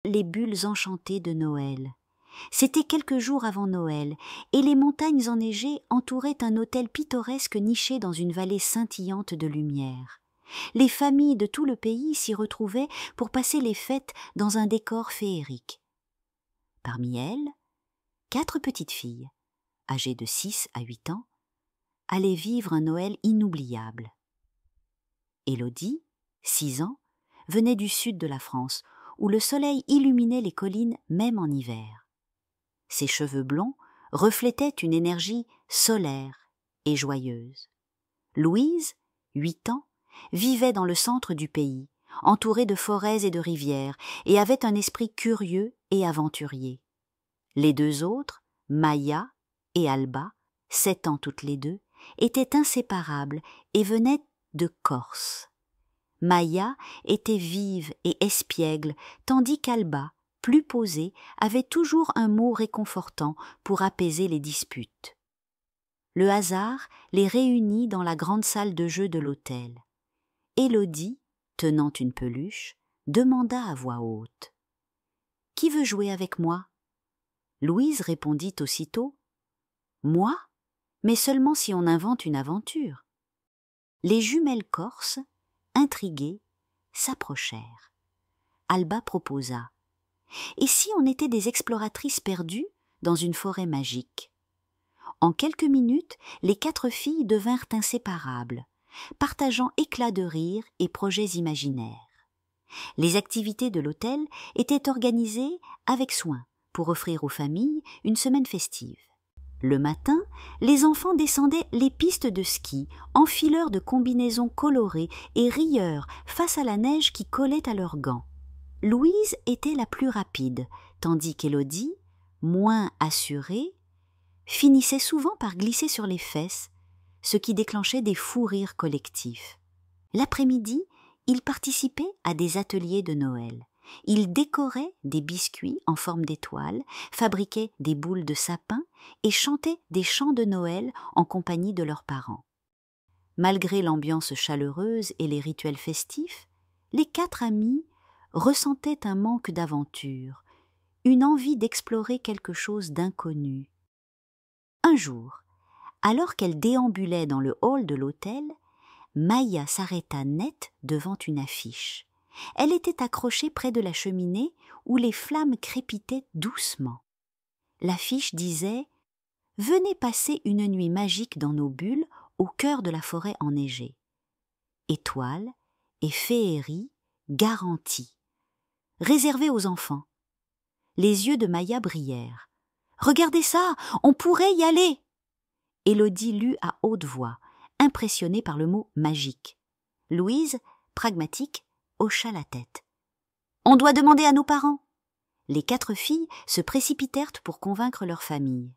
les bulles enchantées de Noël. C'était quelques jours avant Noël, et les montagnes enneigées entouraient un hôtel pittoresque niché dans une vallée scintillante de lumière. Les familles de tout le pays s'y retrouvaient pour passer les fêtes dans un décor féerique. Parmi elles, 4 petites filles, âgées de 6 à 8 ans, allaient vivre un Noël inoubliable. Élodie, 6 ans, venait du sud de la France, où le soleil illuminait les collines même en hiver. Ses cheveux blonds reflétaient une énergie solaire et joyeuse. Louise, 8 ans, vivait dans le centre du pays, entourée de forêts et de rivières, et avait un esprit curieux et aventurier. Les 2 autres, Maya et Alba, 7 ans toutes les deux, étaient inséparables et venaient de Corse. Maya était vive et espiègle, tandis qu'Alba, plus posée, avait toujours un mot réconfortant pour apaiser les disputes. Le hasard les réunit dans la grande salle de jeu de l'hôtel. Élodie, tenant une peluche, demanda à voix haute : « Qui veut jouer avec moi ?» Louise répondit aussitôt : « Moi ? Mais seulement si on invente une aventure. » Les jumelles corses, intriguées, s'approchèrent. Alba proposa : « Et si on était des exploratrices perdues dans une forêt magique ?» En quelques minutes, les 4 filles devinrent inséparables, partageant éclats de rire et projets imaginaires. Les activités de l'hôtel étaient organisées avec soin pour offrir aux familles une semaine festive. Le matin, les enfants descendaient les pistes de ski, enfileurs de combinaisons colorées et rieurs face à la neige qui collait à leurs gants. Louise était la plus rapide, tandis qu'Élodie, moins assurée, finissait souvent par glisser sur les fesses, ce qui déclenchait des fous rires collectifs. L'après-midi, ils participaient à des ateliers de Noël. Ils décoraient des biscuits en forme d'étoiles, fabriquaient des boules de sapin et chantaient des chants de Noël en compagnie de leurs parents. Malgré l'ambiance chaleureuse et les rituels festifs, les 4 amies ressentaient un manque d'aventure, une envie d'explorer quelque chose d'inconnu. Un jour, alors qu'elle déambulait dans le hall de l'hôtel, Maya s'arrêta net devant une affiche. Elle était accrochée près de la cheminée où les flammes crépitaient doucement. L'affiche disait « Venez passer une nuit magique dans nos bulles au cœur de la forêt enneigée. Étoiles et féerie garanties. Réservé aux enfants. » Les yeux de Maya brillèrent. « Regardez ça, on pourrait y aller !» Élodie lut à haute voix, impressionnée par le mot « magique ». Louise, pragmatique, hocha la tête. « On doit demander à nos parents !» Les 4 filles se précipitèrent pour convaincre leur famille.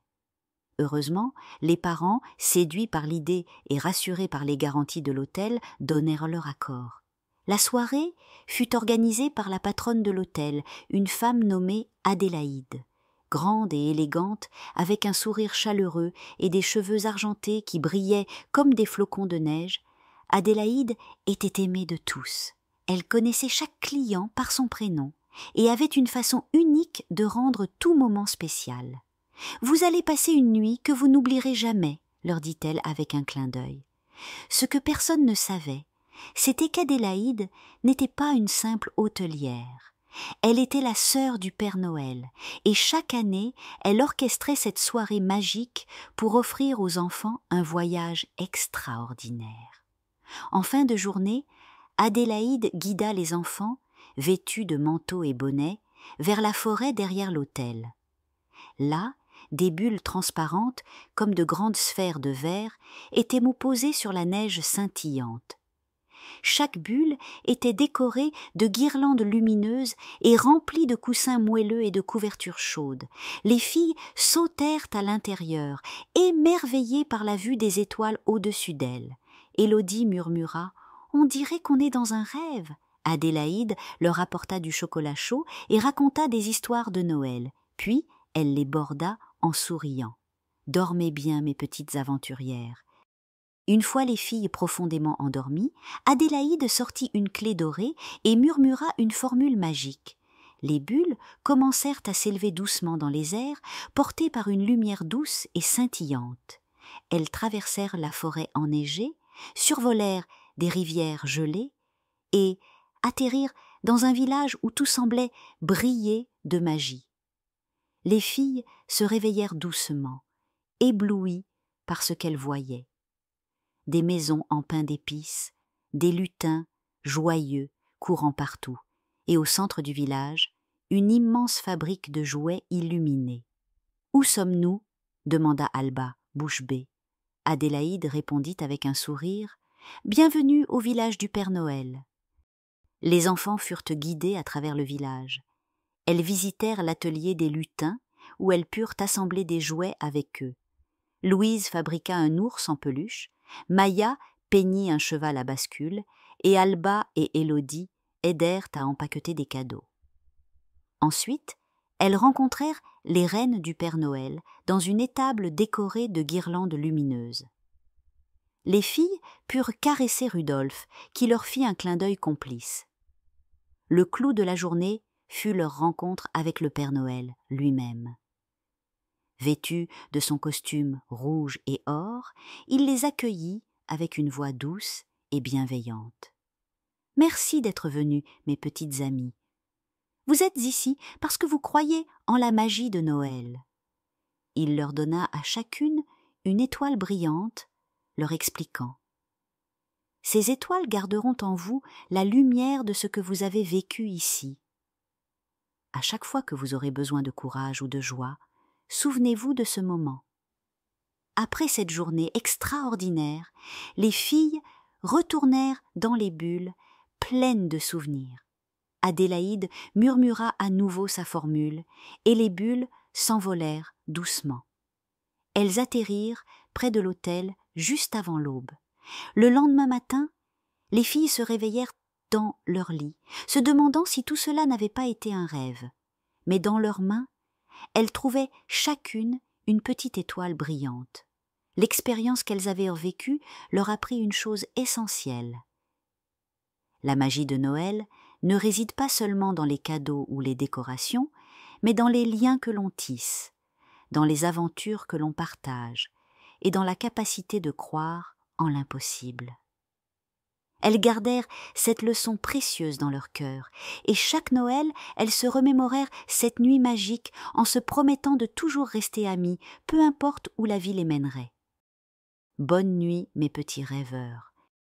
Heureusement, les parents, séduits par l'idée et rassurés par les garanties de l'hôtel, donnèrent leur accord. La soirée fut organisée par la patronne de l'hôtel, une femme nommée Adélaïde. Grande et élégante, avec un sourire chaleureux et des cheveux argentés qui brillaient comme des flocons de neige, Adélaïde était aimée de tous. Elle connaissait chaque client par son prénom et avait une façon unique de rendre tout moment spécial. « Vous allez passer une nuit que vous n'oublierez jamais », leur dit-elle avec un clin d'œil. Ce que personne ne savait, c'était qu'Adélaïde n'était pas une simple hôtelière. Elle était la sœur du Père Noël, et chaque année, elle orchestrait cette soirée magique pour offrir aux enfants un voyage extraordinaire. En fin de journée, Adélaïde guida les enfants, vêtus de manteaux et bonnets, vers la forêt derrière l'hôtel. Là, des bulles transparentes, comme de grandes sphères de verre, étaient posées sur la neige scintillante. Chaque bulle était décorée de guirlandes lumineuses et remplie de coussins moelleux et de couvertures chaudes. Les filles sautèrent à l'intérieur, émerveillées par la vue des étoiles au-dessus d'elles. Élodie murmura « On dirait qu'on est dans un rêve !» Adélaïde leur apporta du chocolat chaud et raconta des histoires de Noël. Puis, elle les borda en souriant. « Dormez bien, mes petites aventurières. » Une fois les filles profondément endormies, Adélaïde sortit une clé dorée et murmura une formule magique. Les bulles commencèrent à s'élever doucement dans les airs, portées par une lumière douce et scintillante. Elles traversèrent la forêt enneigée, survolèrent des rivières gelées et atterrirent dans un village où tout semblait briller de magie. Les filles se réveillèrent doucement, éblouies par ce qu'elles voyaient. Des maisons en pain d'épices, des lutins joyeux courant partout, et au centre du village, une immense fabrique de jouets illuminés. « Où sommes-nous » demanda Alba, bouche bée. Adélaïde répondit avec un sourire « Bienvenue au village du Père Noël ». Les enfants furent guidés à travers le village. Elles visitèrent l'atelier des lutins, où elles purent assembler des jouets avec eux. Louise fabriqua un ours en peluche, Maya peignit un cheval à bascule, et Alba et Élodie aidèrent à empaqueter des cadeaux. Ensuite, elles rencontrèrent les reines du Père Noël dans une étable décorée de guirlandes lumineuses. Les filles purent caresser Rudolphe, qui leur fit un clin d'œil complice. Le clou de la journée fut leur rencontre avec le Père Noël lui-même. Vêtu de son costume rouge et or, il les accueillit avec une voix douce et bienveillante. « Merci d'être venus, mes petites amies. Vous êtes ici parce que vous croyez en la magie de Noël. » Il leur donna à chacune une étoile brillante, leur expliquant « Ces étoiles garderont en vous la lumière de ce que vous avez vécu ici. À chaque fois que vous aurez besoin de courage ou de joie, souvenez-vous de ce moment. » Après cette journée extraordinaire, les filles retournèrent dans les bulles, pleines de souvenirs. Adélaïde murmura à nouveau sa formule, et les bulles s'envolèrent doucement. Elles atterrirent près de l'autel juste avant l'aube. Le lendemain matin, les filles se réveillèrent dans leur lit, se demandant si tout cela n'avait pas été un rêve. Mais dans leurs mains, elles trouvaient chacune une petite étoile brillante. L'expérience qu'elles avaient vécue leur apprit une chose essentielle. La magie de Noël ne réside pas seulement dans les cadeaux ou les décorations, mais dans les liens que l'on tisse, dans les aventures que l'on partage et dans la capacité de croire en l'impossible. Elles gardèrent cette leçon précieuse dans leur cœur, et chaque Noël, elles se remémorèrent cette nuit magique en se promettant de toujours rester amies, peu importe où la vie les mènerait. Bonne nuit, mes petits rêveurs.